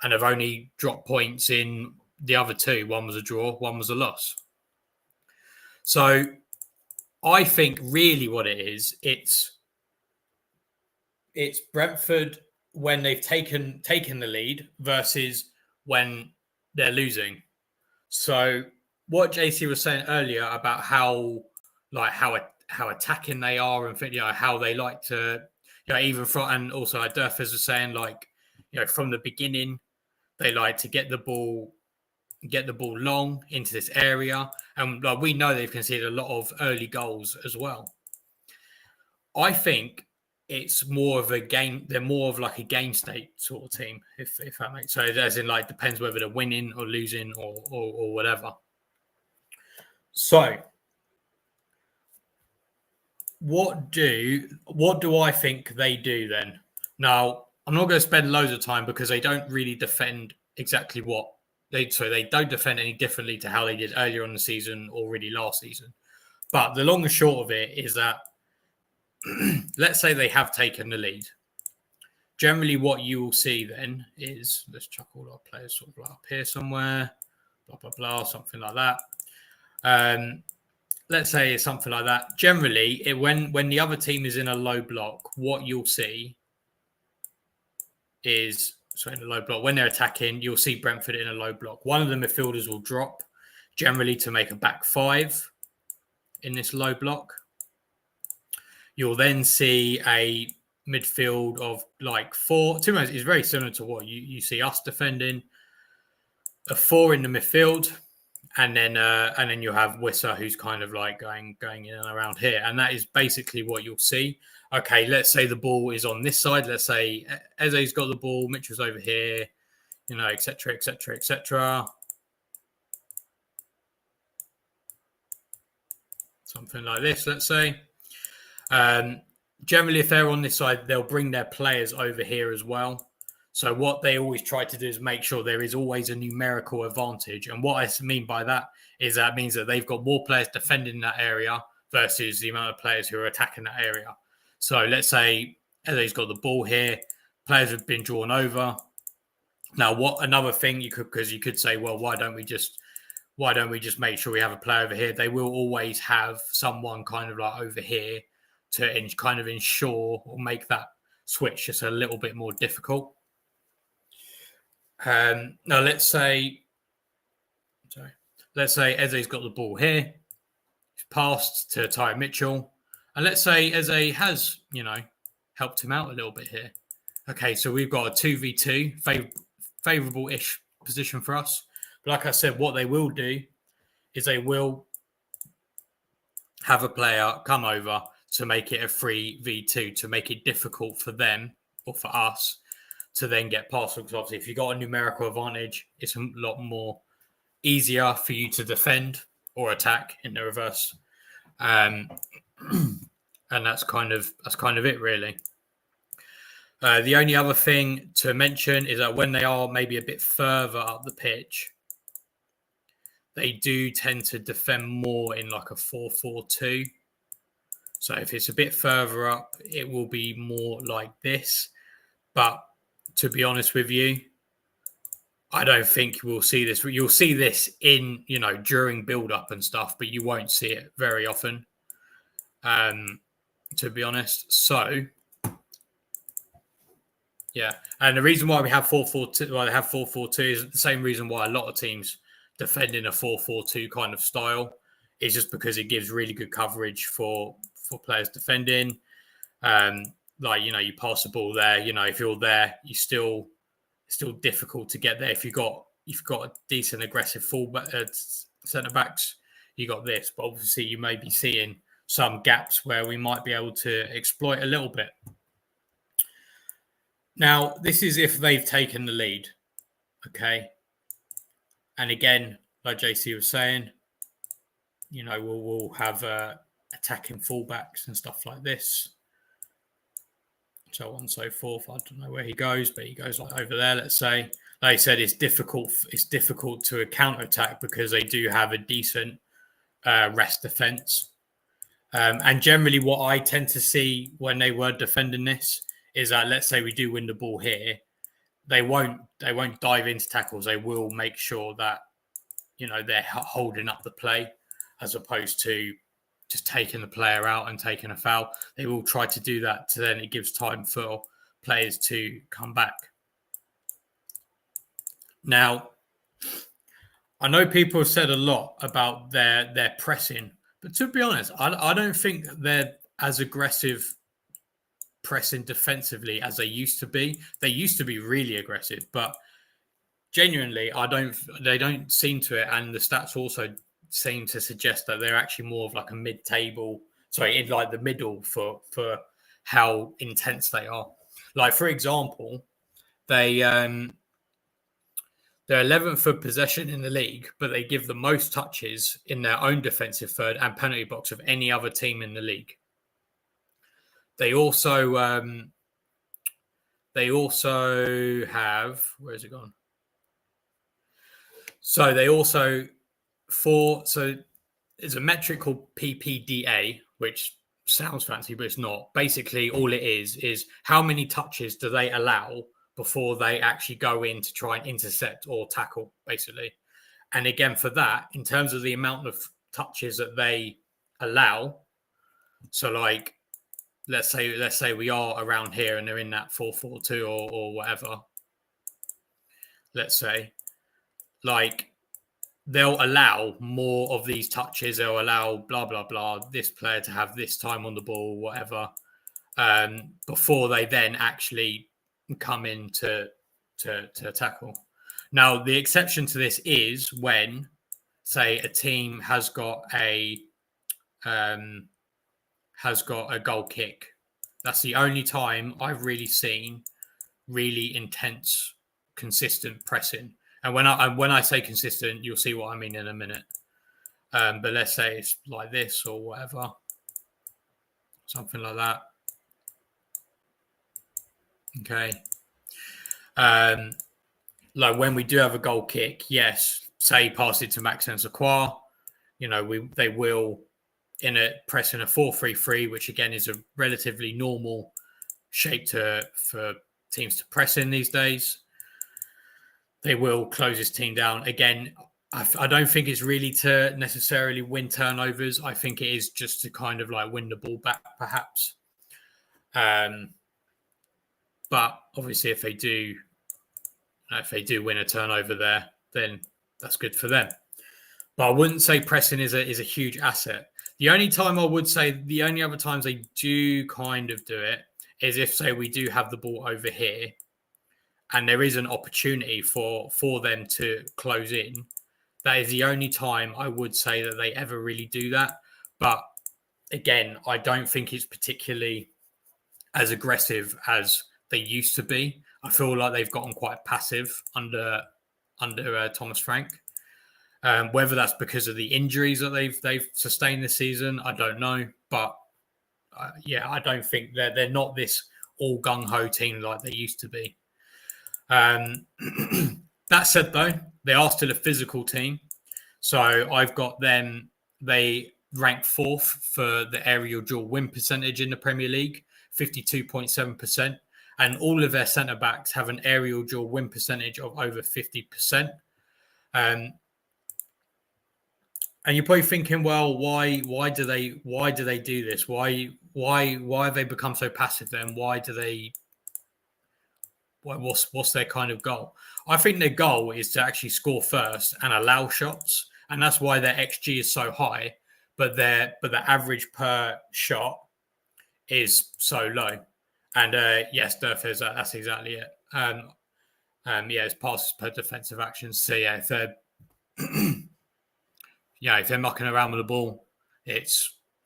and have only dropped points in the other 2. One was a draw, one was a loss. So I think really what it is, it's Brentford when they've taken the lead versus when they're losing. So what JC was saying earlier about how attacking they are and how they like to, even from, and also like Durfers was saying, like, from the beginning, they like to get the ball long into this area. And like, we know they've conceded a lot of early goals as well. I think it's more of a game. They're more of like a game state sort of team, if that makes sense. So as in, like, depends whether they're winning or losing or whatever. So what do I think they do then? Now, I'm not going to spend loads of time because they don't really defend exactly what they don't defend any differently to how they did earlier on the season or really last season. But the long and short of it is that let's say they have taken the lead. Generally, what you will see then is, let's chuck all our players sort of like up here somewhere, blah, blah, blah, something like that. Let's say it's something like that. Generally, when the other team is in a low block, what you'll see is, so in a low block, when they're attacking, you'll see Brentford in a low block. One of the midfielders will drop, generally to make a back 5 in this low block. You'll then see a midfield of like 4. To be honest, it's very similar to what you see us defending. A 4 in the midfield, and then you have Wissa, who's kind of like going in and around here, and that is basically what you'll see. Okay, let's say the ball is on this side. Let's say Eze's got the ball, Mitchell's over here, etc., etc., etc. Something like this, let's say. Generally, if they're on this side, they'll bring their players over here as well. So what they always try to do is make sure there is always a numerical advantage. And what I mean by that is that means that they've got more players defending that area versus the amount of players who are attacking that area. So let's say Eze's got the ball here, players have been drawn over. Now, what another thing you could say, well, why don't we just why don't we just make sure we have a player over here? They will always have someone kind of like over here to kind of ensure or make that switch just a little bit more difficult. Now let's say Eze's got the ball here, he's passed to Ty Mitchell, and let's say Eze has, helped him out a little bit here. Okay, so we've got a 2v2, favourable-ish position for us. But like I said, what they will do is they will have a player come over to make it a 3v2, to make it difficult for them or for us to then get past them. Because obviously, if you've got a numerical advantage, it's a lot more easier for you to defend or attack in the reverse. And that's kind of it, really. The only other thing to mention is that when they are maybe a bit further up the pitch, they do tend to defend more in like a 4-4-2. So if it's a bit further up, it will be more like this. But to be honest with you, I don't think we'll see this. You'll see this in, during build-up and stuff, but you won't see it very often, to be honest. So, yeah. And the reason why we have 4-4-2, why they have 4-4-2 is the same reason why a lot of teams defend in a 4-4-2 kind of style. Is just because it gives really good coverage for players defending. You pass the ball there, if you're there, it's still difficult to get there. If you've got a decent aggressive fullback, centre backs, you got this. But obviously, you may be seeing some gaps where we might be able to exploit a little bit. Now, this is if they've taken the lead, okay? And again, like JC was saying, we'll have attacking fullbacks and stuff like this, so on and so forth. I don't know where he goes, but he goes like over there, let's say. Like I said, it's difficult to counter-attack because they do have a decent rest defence. And generally what I tend to see when they were defending this is that, let's say we do win the ball here, they won't dive into tackles. They will make sure that, they're holding up the play as opposed to just taking the player out and taking a foul. They will try to do that, so then it gives time for players to come back. Now, I know people have said a lot about their pressing, but to be honest, I don't think they're as aggressive pressing defensively as they used to be. They used to be really aggressive, but genuinely, they don't seem to it, and the stats also seem to suggest that they're actually more of like a mid-table, in like the middle for how intense they are. Like, for example, they're 11th for possession in the league, but they give the most touches in their own defensive third and penalty box of any other team in the league. They also have, where has it gone? So they also there's a metric called PPDA, which sounds fancy, but it's not. Basically, all it is how many touches do they allow before they actually go in to try and intercept or tackle, basically. And again, for that, in terms of the amount of touches that they allow, so like, let's say we are around here and they're in that 4-4-2 or whatever. Let's say, like, they'll allow more of these touches. They'll allow blah, blah, blah, this player to have this time on the ball, whatever, before they then actually come in to tackle. Now, the exception to this is when, say, a team has got a goal kick. That's the only time I've really seen really intense, consistent pressing. And when I say consistent, you'll see what I mean in a minute. But let's say it's like this or whatever, something like that. Okay. Like when we do have a goal kick, yes, say pass it to Maxence Acquar, they will press in a 4-3-3, which again is a relatively normal shape for teams to press in these days. They will close this team down. Again, I don't think it's really to necessarily win turnovers. I think it is just to kind of like win the ball back, perhaps. But obviously, if they do win a turnover there, then that's good for them. But I wouldn't say pressing is a huge asset. The only other times they do kind of do it is if, say, we do have the ball over here, and there is an opportunity for them to close in. That is the only time I would say that they ever really do that. But again, I don't think it's particularly as aggressive as they used to be. I feel like they've gotten quite passive under Thomas Frank. Whether that's because of the injuries that they've sustained this season, I don't know. But I don't think they're not this all gung ho team like they used to be. That said, though, they are still a physical team. So I've got them. They rank 4th for the aerial duel win percentage in the Premier League, 52.7%. And all of their centre backs have an aerial duel win percentage of over 50%. And you're probably thinking, well, why do they do this? Why have they become so passive then? What's their kind of goal? I think their goal is to actually score first and allow shots, and that's why their XG is so high. But the average per shot is so low. And yes, Durf is that's exactly it. It's passes per defensive actions. So yeah, if they're if they're mucking around with the ball,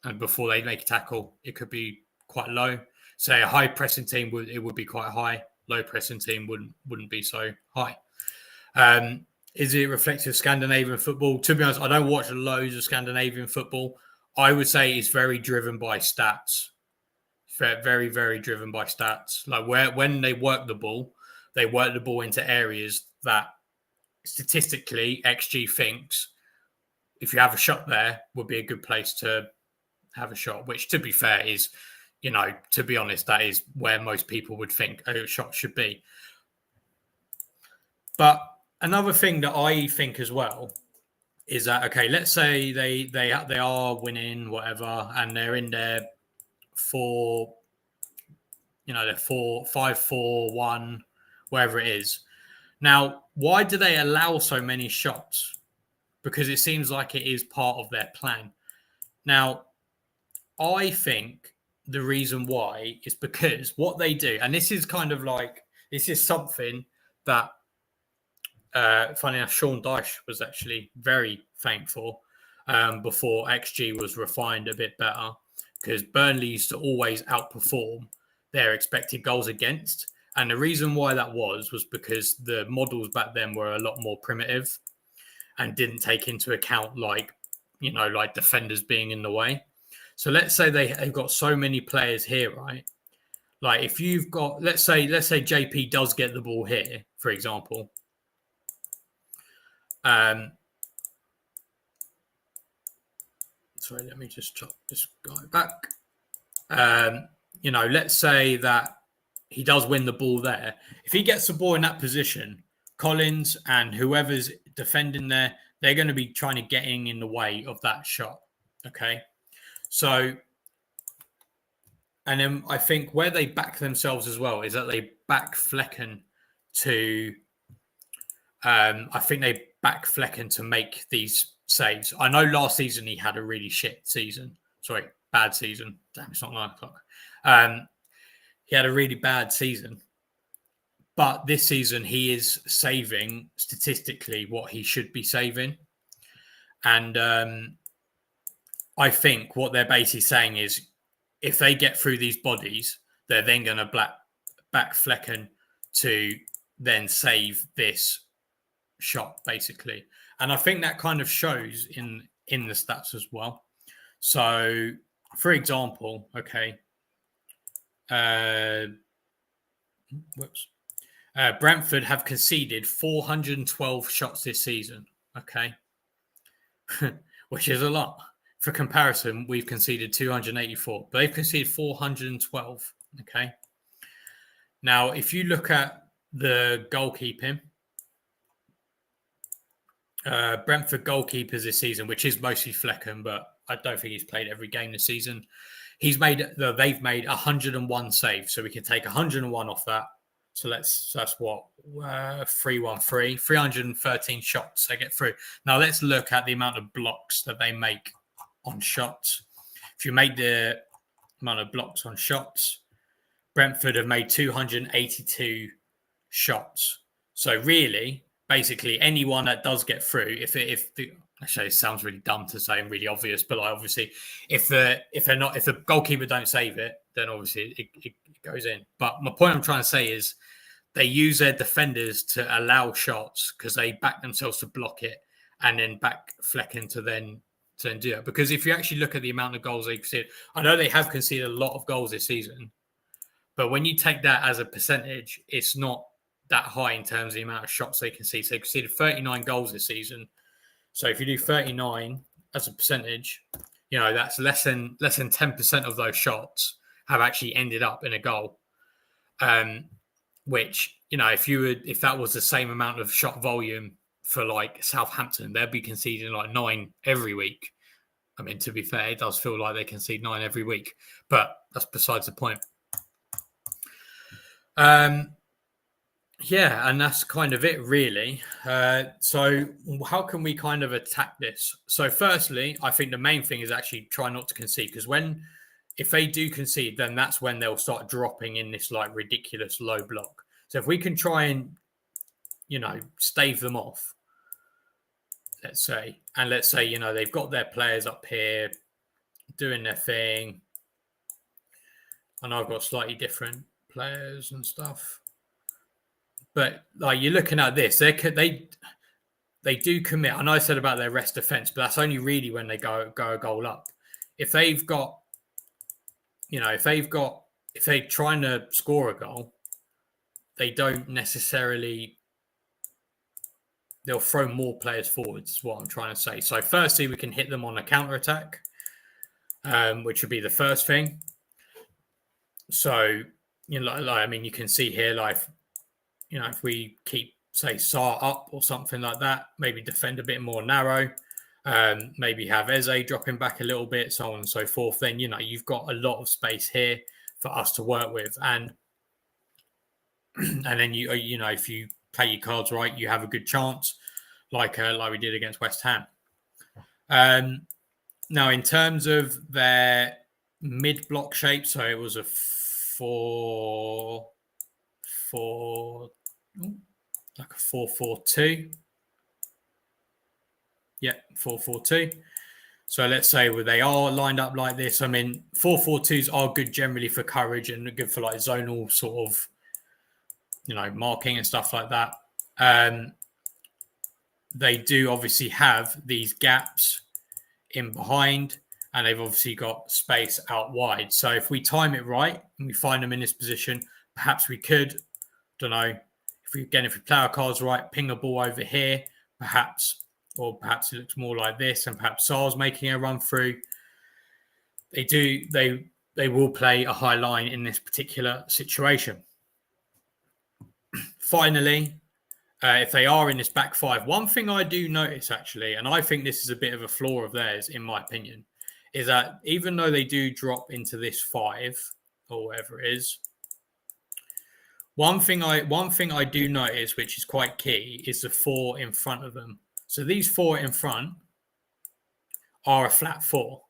and before they make a tackle, it could be quite low. Say a high pressing team would be quite high. Low pressing team wouldn't be so high. Is it reflective of Scandinavian football? To be honest, I don't watch loads of Scandinavian football. I would say it's very driven by stats. Very, very driven by stats. Like when they work the ball into areas that statistically XG thinks if you have a shot there would be a good place to have a shot, which to be fair is, to be honest, that is where most people would think a shot should be. But another thing that I think as well is that, okay, let's say they are winning whatever, and they're in there for, they're 5-4-1, wherever it is. Now, why do they allow so many shots? Because it seems like it is part of their plan. Now, I think the reason why is because what they do, and this is kind of like, this is something that, funny enough, Sean Dyche was actually very thankful before XG was refined a bit better, because Burnley used to always outperform their expected goals against. And the reason why that was because the models back then were a lot more primitive and didn't take into account like defenders being in the way. So let's say they've got so many players here, right? Like if you've got, let's say JP does get the ball here, for example. Sorry, let me just chop this guy back. Let's say that he does win the ball there. If he gets the ball in that position, Collins and whoever's defending there, they're going to be trying to get in the way of that shot. Okay. So, and then I think where they back themselves as well is that they back Flecken to, I think they back Flecken to make these saves. I know last season he had a really shit season. Sorry, bad season. Damn, it's not 9 o'clock. He had a really bad season. But this season, he is saving statistically what he should be saving. And I think what they're basically saying is if they get through these bodies, they're then going to back Flecken to then save this shot, basically. And I think that kind of shows in the stats as well. So, for example, okay. Brentford have conceded 412 shots this season, okay? Which is a lot. For comparison, we've conceded 284, but they've conceded 412, okay? Now, if you look at the goalkeeping, Brentford goalkeepers this season, which is mostly Flecken, but I don't think he's played every game this season. They've made 101 saves, so we can take 101 off that. So that's what 313, 313 shots they get through. Now let's look at the amount of blocks that they make on shots. If you make the amount of blocks on shots, Brentford have made 282 shots. So really, basically, anyone that does get through, actually, it sounds really dumb to say and really obvious, but like obviously, if the goalkeeper don't save it, then obviously it goes in. But my point I'm trying to say is they use their defenders to allow shots because they back themselves to block it and then back Flecken to then do it. Because if you actually look at the amount of goals they conceded, I know they have conceded a lot of goals this season, but when you take that as a percentage, it's not that high in terms of the amount of shots they concede. So they conceded 39 goals this season. So if you do 39 as a percentage, that's less than 10% of those shots have actually ended up in a goal. Which, if that was the same amount of shot volume for like Southampton, they'd be conceding like 9 every week. I mean, to be fair, it does feel like they concede 9 every week, but that's besides the point. Yeah, and that's kind of it, really. So how can we kind of attack this? So firstly, I think the main thing is actually try not to concede, because if they do concede, then that's when they'll start dropping in this like ridiculous low block. So if we can try and, stave them off, let's say, they've got their players up here doing their thing. And I've got slightly different players and stuff. But like you're looking at this, they do commit. I know I said about their rest defense, but that's only really when they go a goal up. If they've got, if they're trying to score a goal, they don't necessarily. They'll throw more players forwards. Is what I'm trying to say. So firstly, we can hit them on a counter attack, which would be the first thing. So you can see here, like. If we keep, say, Sarr up or something like that, maybe defend a bit more narrow, maybe have Eze dropping back a little bit, so on and so forth, then, you've got a lot of space here for us to work with. And then, if you play your cards right, you have a good chance, like we did against West Ham. Now, in terms of their mid-block shape, so it was a 4-4-2. Yeah, 4-4-2. So let's say they are lined up like this. I mean, 4-4-2s are good generally for courage and good for like zonal sort of, marking and stuff like that. They do obviously have these gaps in behind, and they've obviously got space out wide. So if we time it right and we find them in this position, perhaps we could, don't know, if we play our cards right, ping a ball over here, perhaps it looks more like this, and perhaps Sarr's making a run through. They will play a high line in this particular situation. Finally, if they are in this back five, one thing I do notice actually, and I think this is a bit of a flaw of theirs, in my opinion, is that even though they do drop into this 5 or whatever it is, one thing I do notice, which is quite key, is the 4 in front of them. So these 4 in front are a flat 4,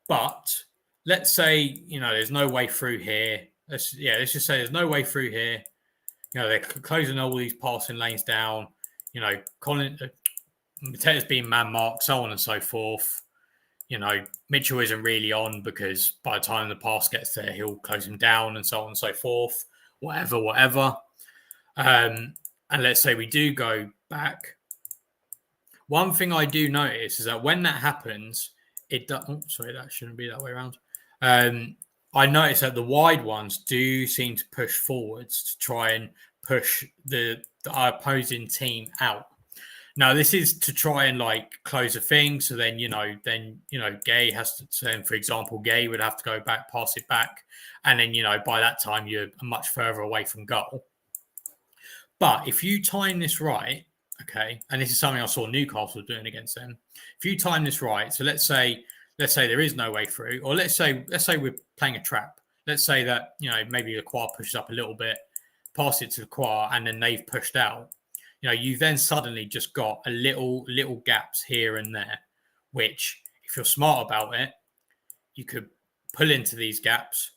but let's say there's no way through here. Let's just say there's no way through here. They're closing all these passing lanes down. Mateta's being man marked, so on and so forth. Mitchell isn't really on because by the time the pass gets there, he'll close him down and so on and so forth. Whatever. And let's say we do go back. One thing I do notice is that when that happens, that shouldn't be that way around. I notice that the wide ones do seem to push forwards to try and push the opposing team out. Now, this is to try and close a thing. So then, Gay has to turn, for example, Gay would have to go back, pass it back. And then, by that time, you're much further away from goal. But if you time this right, Okay, and this is something I saw Newcastle doing against them. If you time this right, so let's say there is no way through, or let's say we're playing a trap. Let's say that maybe the Qua pushes up a little bit, pass it to the Qua, and then they've pushed out. You then suddenly just got a little gaps here and there, which if you're smart about it, you could pull into these gaps,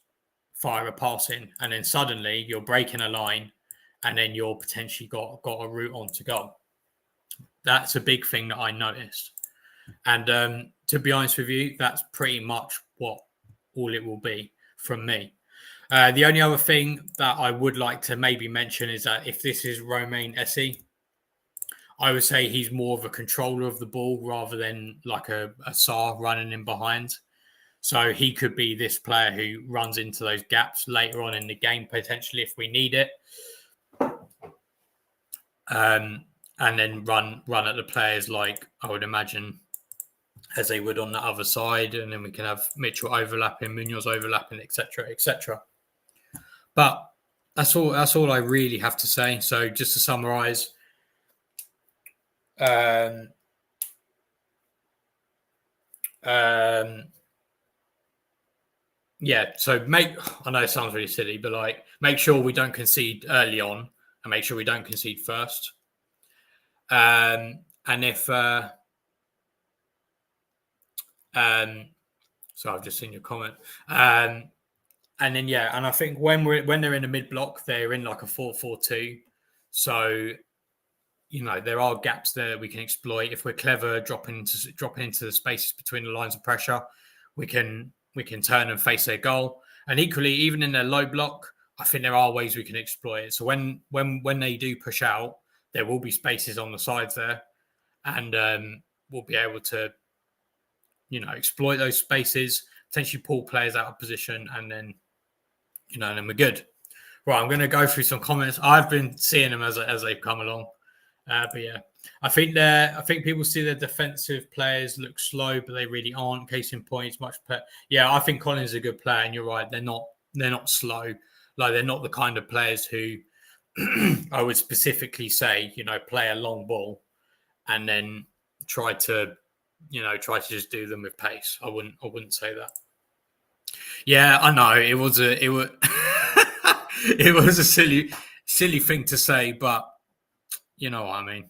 fire a pass in, and then suddenly you're breaking a line, and then you're potentially got a route on to goal. That's a big thing that I noticed. And to be honest with you, that's pretty much what all it will be from me. The only other thing that I would like to maybe mention is that if this is Romain Esse, I would say he's more of a controller of the ball rather than like a Sarr running in behind. So he could be this player who runs into those gaps later on in the game, potentially if we need it. And then run at the players like I would imagine as they would on the other side. And then we can have Mitchell overlapping, Munoz overlapping, etc., etc. But that's all I really have to say. So just to summarise, yeah, so I know it sounds really silly, but make sure we don't concede early on and make sure we don't concede first. And if so I've just seen your comment. And then and I think when they're in the mid block, they're in like a 4-4-2. So there are gaps there that we can exploit. If we're clever, dropping into the spaces between the lines of pressure, we can turn and face their goal. And equally, even in their low block, I think there are ways we can exploit it. So when they do push out, there will be spaces on the sides there, and we'll be able to, exploit those spaces, potentially pull players out of position, and then, then we're good. Right, I'm going to go through some comments. I've been seeing them as they've come along. But yeah, I think people see their defensive players look slow, but they really aren't. Case in point, I think Collins is a good player, and you're right. They're not slow. Like they're not the kind of players who I would specifically say, play a long ball and then try to just do them with pace. I wouldn't say that. Yeah, I know it was it was a silly thing to say, but you know what I mean.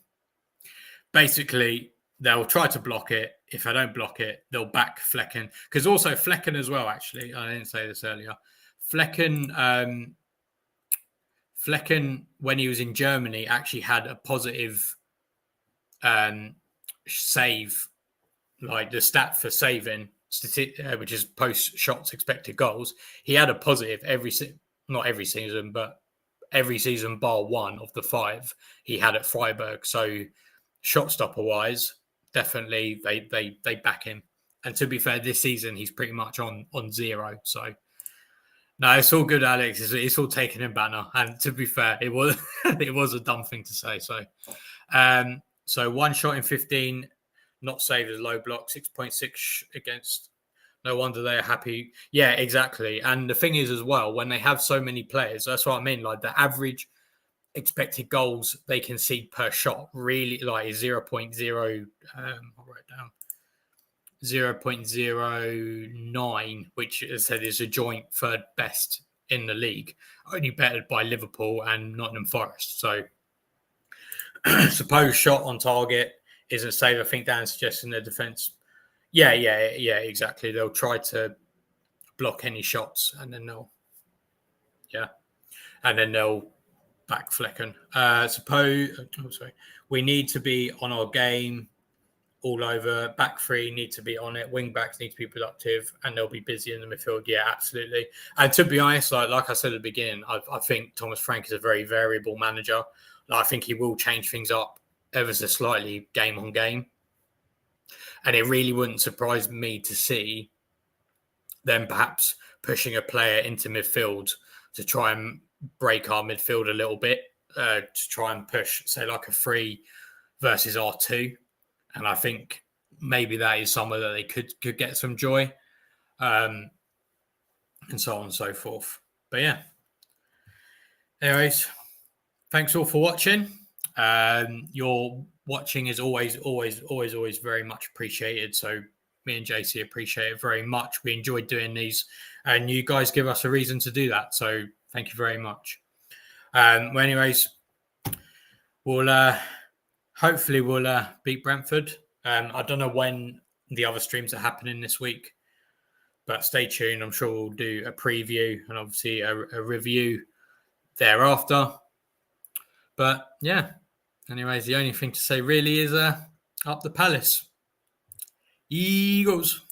Basically, they'll try to block it. If I don't block it, they'll back Flecken. Because also Flecken as well, actually. I didn't say this earlier. Flecken, when he was in Germany, actually had a positive save, like the stat for saving, which is post shots expected goals. He had a positive not every season, but every season bar one of the 5 he had at Freiburg. So shot stopper wise, definitely they back him. And to be fair, this season he's pretty much on 0. So no, it's all good, Alex. It's all taken in banner. And to be fair, it was it was a dumb thing to say. So so 1 shot in 15, not saved as low block, 6.6 against. No wonder they're happy. Yeah, exactly. And the thing is as well, when they have so many players, that's what I mean. Like the average expected goals they concede per shot really is 0.0. I'll write down 0.09, which as I said is a joint 3rd best in the league, only bettered by Liverpool and Nottingham Forest. So suppose shot on target isn't safe. I think Dan's suggesting their defence. Yeah, exactly. They'll try to block any shots and then they'll back Flecken. We need to be on our game all over. Back 3 need to be on it. Wing backs need to be productive and they'll be busy in the midfield. Yeah, absolutely. And to be honest, like I said at the beginning, I think Thomas Frank is a very variable manager. I think he will change things up ever so slightly game on game. And it really wouldn't surprise me to see them perhaps pushing a player into midfield to try and break our midfield a little bit, to try and push, say, like a 3 versus R2. And I think maybe that is somewhere that they could get some joy, and so on and so forth. But yeah. Anyways, thanks all for watching. Your watching is always very much appreciated. So me and JC appreciate it very much. We enjoyed doing these, and you guys give us a reason to do that. So thank you very much. Well, anyways, we'll hopefully we'll beat Brentford. I don't know when the other streams are happening this week, but stay tuned. I'm sure we'll do a preview and obviously a review thereafter. But yeah, anyways, the only thing to say really is up the Palace. Eagles.